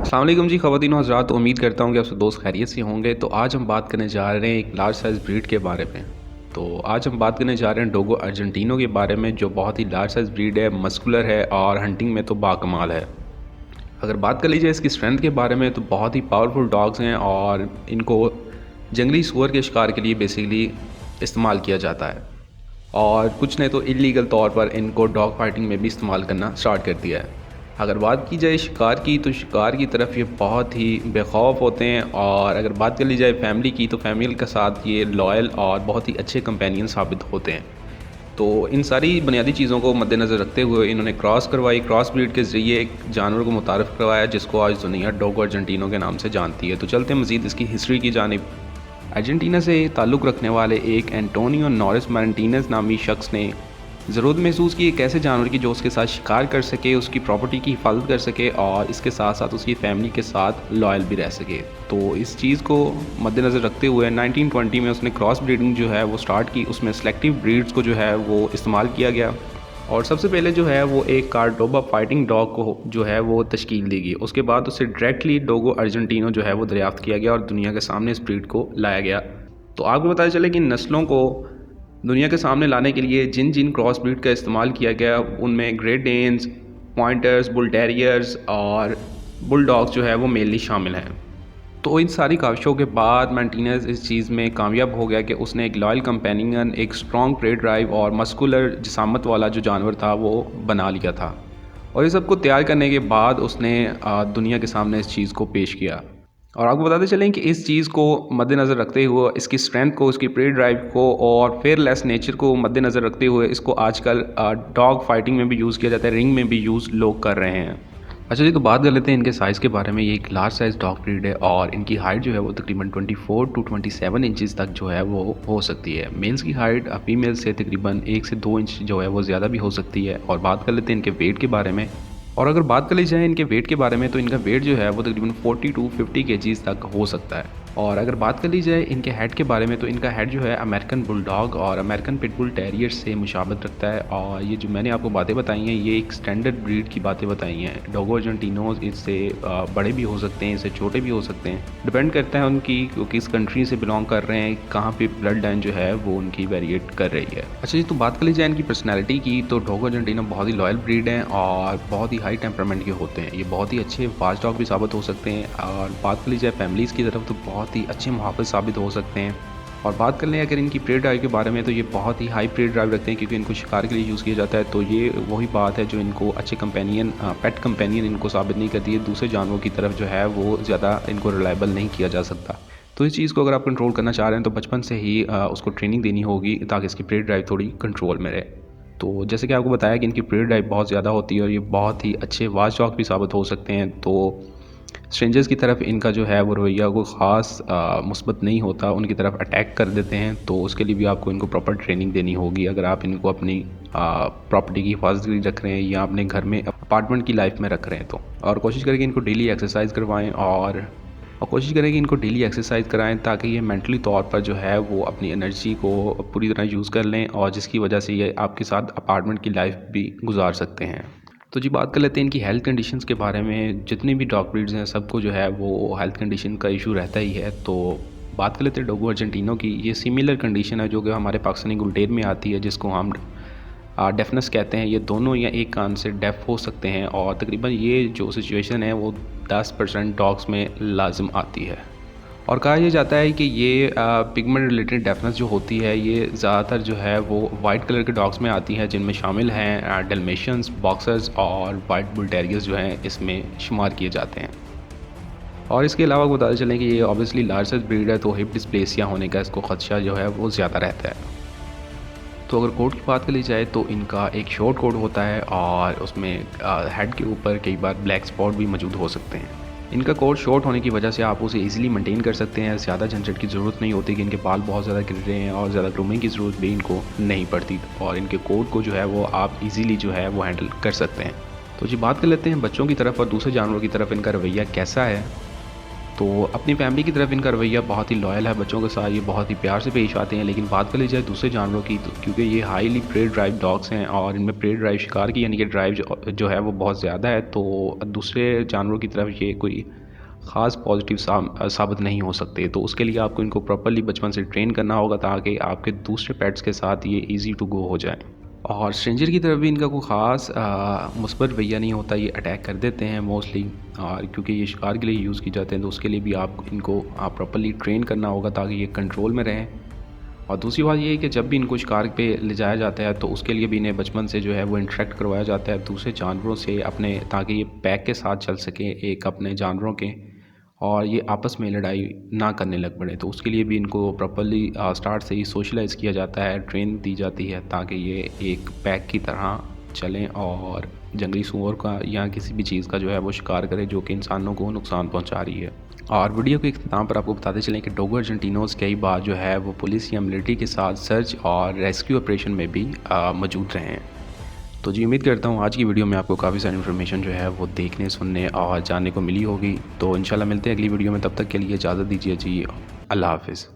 अस्सलाम वालेकुम जी ख़वातीन और हज़रात। उम्मीद करता हूँ कि आप सब दोस्त खैरियत से होंगे। तो आज हम बात करने जा रहे हैं एक लार्ज साइज़ ब्रीड के बारे में। तो आज हम बात करने जा रहे हैं डोगो अर्जेंटिनो के बारे में, जो बहुत ही लार्ज साइज़ ब्रीड है, मस्कुलर है और हंटिंग में तो बाकमाल है। अगर बात कर लीजिए इसकी स्ट्रेंथ के बारे में, तो बहुत ही पावरफुल डॉग्स हैं और इनको जंगली सूअर के शिकार के लिए बेसिकली इस्तेमाल किया जाता है, और कुछ ने तो इलीगल तौर पर इनको डॉग फाइटिंग में भी इस्तेमाल करना स्टार्ट कर दिया है। अगर बात की जाए शिकार की, तो शिकार की तरफ ये बहुत ही बेखौफ होते हैं, और अगर बात कर ली जाए फैमिली की, तो फैमिली के साथ ये लॉयल और बहुत ही अच्छे कंपेनियन साबित होते हैं। तो इन सारी बुनियादी चीज़ों को मद्देनज़र रखते हुए इन्होंने क्रॉस ब्रीड के ज़रिए एक जानवर को मुतारफ़ करवाया, जिसको आज दुनिया डोगो अर्जेंटिनो के नाम से जानती है। तो चलते हैं मज़ीद इसकी हिस्ट्री की जानिब। अर्जेंटीना से ताल्लुक़ रखने वाले एक एंटोनियो नॉरिस मार्टिनेज़ नामी शख्स ने ज़रूरत महसूस की एक ऐसे जानवर की जो उसके साथ शिकार कर सके, उसकी प्रॉपर्टी की हिफाजत कर सके और इसके साथ साथ उसकी फ़ैमिली के साथ लॉयल भी रह सके। तो इस चीज़ को मद्देनज़र रखते हुए 1920 में उसने क्रॉस ब्रीडिंग जो है वो स्टार्ट की। उसमें सेलेक्टिव ब्रीड्स को जो है वो इस्तेमाल किया गया, और सबसे पहले जो है वो एक कार्डोबा फाइटिंग डॉग को जो है वो तश्कील दी गई। उसके बाद उसे डायरेक्टली डोगो अर्जेंटिनो जो है वो दरियाफ़्त किया गया और दुनिया के सामने इस ब्रीड को लाया गया। तो आपको पता चले कि नस्लों को दुनिया के सामने लाने के लिए जिन जिन क्रॉस ब्रीड का इस्तेमाल किया गया, उनमें great Danes, pointers, bull terriers और बुल डॉग्स जो है वो मेनली शामिल हैं। तो इन सारी काविशों के बाद मार्टिनेज़ इस चीज़ में कामयाब हो गया कि उसने एक लॉयल कंपेनियन, एक स्ट्रॉन्ग प्रे ड्राइव और मस्कुलर जिसामत वाला जो जानवर था वो बना लिया था। और ये सब को तैयार करने के बाद उसने दुनिया के सामने इस चीज़ को पेश किया। और आपको बताते चलें कि इस चीज़ को मद्देनज़र रखते हुए, इसकी स्ट्रेंथ को, इसकी प्रे ड्राइव को और फेयरलेस नेचर को मद्देनज़र रखते हुए, इसको आजकल डॉग फाइटिंग में भी यूज़ किया जाता है, रिंग में भी यूज़ लोग कर रहे हैं। अच्छा जी, तो बात कर लेते हैं इनके साइज़ के बारे में। ये एक लार्ज साइज़ डॉग ब्रीड है और इनकी हाइट जो है वो तकरीबन 24 टू 27 इंचज़ तक जो है वो हो सकती है। मेल्स की हाइट फीमेल से तकरीबन 1 से 2 इंच जो है वो ज़्यादा भी हो सकती है। और बात कर लेते हैं इनके वेट के बारे में। और अगर बात कर ली जाए इनके वेट के बारे में, तो इनका वेट जो है वो तकरीबन 40 टू 50 केजीज़ तक हो सकता है। और अगर बात कर ली जाए इनके हेड के बारे में, तो इनका हेड जो है अमेरिकन बुलडॉग और अमेरिकन पिटबुल टेरियर से मुशाबत रखता है। और ये जो मैंने आपको बातें बताई हैं, ये एक स्टैंडर्ड ब्रीड की बातें बताई हैं। डोगो अर्जेंटिनोज इससे बड़े भी हो सकते हैं, इससे छोटे भी हो सकते हैं, डिपेंड करता है उनकी किस कंट्री से बिलोंग कर रहे हैं, कहाँ पे ब्लड लाइन जो है वो उनकी वेरिएट कर रही है। अच्छा जी, तो बात कर ली जाए इनकी पर्सनैलिटी की, तो डोगो अर्जेंटिनो बहुत ही लॉयल ब्रीड हैं और बहुत ही हाई टेम्परामेंट के होते हैं। ये बहुत ही अच्छे फास्ट डॉग भी साबित हो सकते हैं। और बात कर ली जाए फैमिलीज़ की तरफ, तो बहुत ही अच्छे मुहाफ़िज़ साबित हो सकते हैं। और बात कर लें अगर इनकी प्रे ड्राइव के बारे में, तो ये बहुत ही हाई प्रे ड्राइव रखते हैं, क्योंकि इनको शिकार के लिए यूज़ किया जाता है। तो ये वही बात है जो इनको अच्छे कंपेनियन, पेट कंपेनियन इनको साबित नहीं करती है। दूसरे जानवरों की तरफ जो है वो ज़्यादा इनको रिलायबल नहीं किया जा सकता। तो इस चीज़ को अगर आप कंट्रोल करना चाह रहे हैं, तो बचपन से ही उसको ट्रेनिंग देनी होगी, ताकि इसकी प्रे ड्राइव थोड़ी कंट्रोल में रहे। तो जैसे कि आपको बताया कि इनकी प्रे ड्राइव बहुत ज़्यादा होती है और ये बहुत ही अच्छे वॉच डॉग भी साबित हो सकते हैं। तो स्ट्रेंजर्स की तरफ इनका जो है वो रवैया कोई ख़ास मुस्बत नहीं होता, उनकी तरफ अटैक कर देते हैं। तो उसके लिए भी आपको इनको प्रॉपर ट्रेनिंग देनी होगी, अगर आप इनको अपनी प्रॉपर्टी की हिफाजत के लिए रख रहे हैं या अपने घर में अपार्टमेंट की लाइफ में रख रहे हैं। तो और कोशिश करें कि इनको डेली एक्सरसाइज करवाएं, और कोशिश करें कि इनको डेली एक्सरसाइज कराएं, ताकि ये मेंटली तौर पर जो है वो अपनी एनर्जी को पूरी तरह यूज़ कर लें, और जिसकी वजह से ये आपके साथ अपार्टमेंट की लाइफ भी गुजार सकते हैं। तो जी, बात कर लेते हैं इनकी हेल्थ कंडीशंस के बारे में। जितनी भी डॉग ब्रीड्स हैं, सबको जो है वो हेल्थ कंडीशन का इशू रहता ही है। तो बात कर लेते हैं डोगो अर्जेंटिनो की। ये सिमिलर कंडीशन है जो कि हमारे पाकिस्तानी गुलटेर में आती है, जिसको हम डेफनेस कहते हैं। ये दोनों या एक कान से डेफ हो सकते हैं, और तकरीबन ये जो सिचुएशन है वो 10% डॉग्स में लाजिम आती है। और कहा यह जाता है कि ये पिगमेंट रिलेटेड डेफनेस जो होती है, ये ज़्यादातर जो है वो वाइट कलर के डॉग्स में आती है, जिनमें शामिल हैं डल्मेशियंस, बॉक्सर्स और वाइट बुल टेरियर्स जो हैं इसमें शुमार किए जाते हैं। और इसके अलावा बताते चलें कि ये ऑब्वियसली लार्ज साइज ब्रीड है, तो हिप डिस्प्लेसिया होने का इसको खदशा जो है वो ज़्यादा रहता है। तो अगर कोट की बात कर ली जाए, तो इनका एक शॉर्ट कोट होता है और उसमें हेड के ऊपर कई बार ब्लैक स्पॉट भी मौजूद हो सकते हैं। इनका कोट शॉर्ट होने की वजह से आप उसे इजीली मेंटेन कर सकते हैं। ज़्यादा झंझट की ज़रूरत नहीं होती कि इनके बाल बहुत ज़्यादा गिर रहे हैं, और ज़्यादा ग्रूमिंग की ज़रूरत भी इनको नहीं पड़ती, और इनके कोट को जो है वो आप इजीली जो है वो हैंडल कर सकते हैं। तो जी, बात कर लेते हैं बच्चों की तरफ और दूसरे जानवरों की तरफ इनका रवैया कैसा है। तो अपनी फैमिली की तरफ इनका रवैया बहुत ही लॉयल है, बच्चों के साथ ये बहुत ही प्यार से पेश आते हैं। लेकिन बात कर ली जाए दूसरे जानवरों की, तो क्योंकि ये हाईली प्रे ड्राइव डॉग्स हैं और इनमें प्रे ड्राइव शिकार की यानी कि ड्राइव जो है वो बहुत ज़्यादा है, तो दूसरे जानवरों की तरफ ये कोई ख़ास पॉजिटिव साबित नहीं हो सकते। तो उसके लिए आपको इनको प्रॉपर्ली बचपन से ट्रेन करना होगा ताकि आपके दूसरे पेट्स के साथ ये ईज़ी टू गो हो जाए। और स्ट्रेंजर की तरफ भी इनका कोई ख़ास मुस्बत रवैया नहीं होता, ये अटैक कर देते हैं मोस्टली। और क्योंकि ये शिकार के लिए यूज़ की जाते हैं, तो उसके लिए भी इनको प्रॉपर्ली ट्रेन करना होगा ताकि ये कंट्रोल में रहें। और दूसरी बात ये है कि जब भी इनको शिकार पे ले जाया जाता है, तो उसके लिए भी इन्हें बचपन से जो है वो इंटरेक्ट करवाया जाता है दूसरे जानवरों से अपने, ताकि ये पैक के साथ चल सकें एक अपने जानवरों के, और ये आपस में लड़ाई ना करने लग पड़े। तो उसके लिए भी इनको प्रॉपर्ली स्टार्ट से ही सोशलाइज़ किया जाता है, ट्रेन दी जाती है ताकि ये एक पैक की तरह चलें और जंगली सूअर का या किसी भी चीज़ का जो है वो शिकार करें जो कि इंसानों को नुकसान पहुंचा रही है। और वीडियो के इख्तिताम पर आपको बताते चलें कि डोगो अर्जेंटिनोस कई बार जो है वो पुलिस या मिलिट्री के साथ सर्च और रेस्क्यू ऑपरेशन में भी मौजूद रहे हैं। तो जी उम्मीद करता हूँ आज की वीडियो में आपको काफ़ी सारी इन्फॉर्मेशन जो है वो देखने, सुनने और जानने को मिली होगी। तो इंशाल्लाह मिलते हैं अगली वीडियो में, तब तक के लिए इजाज़त दीजिए जी, अल्लाह हाफ़िज़।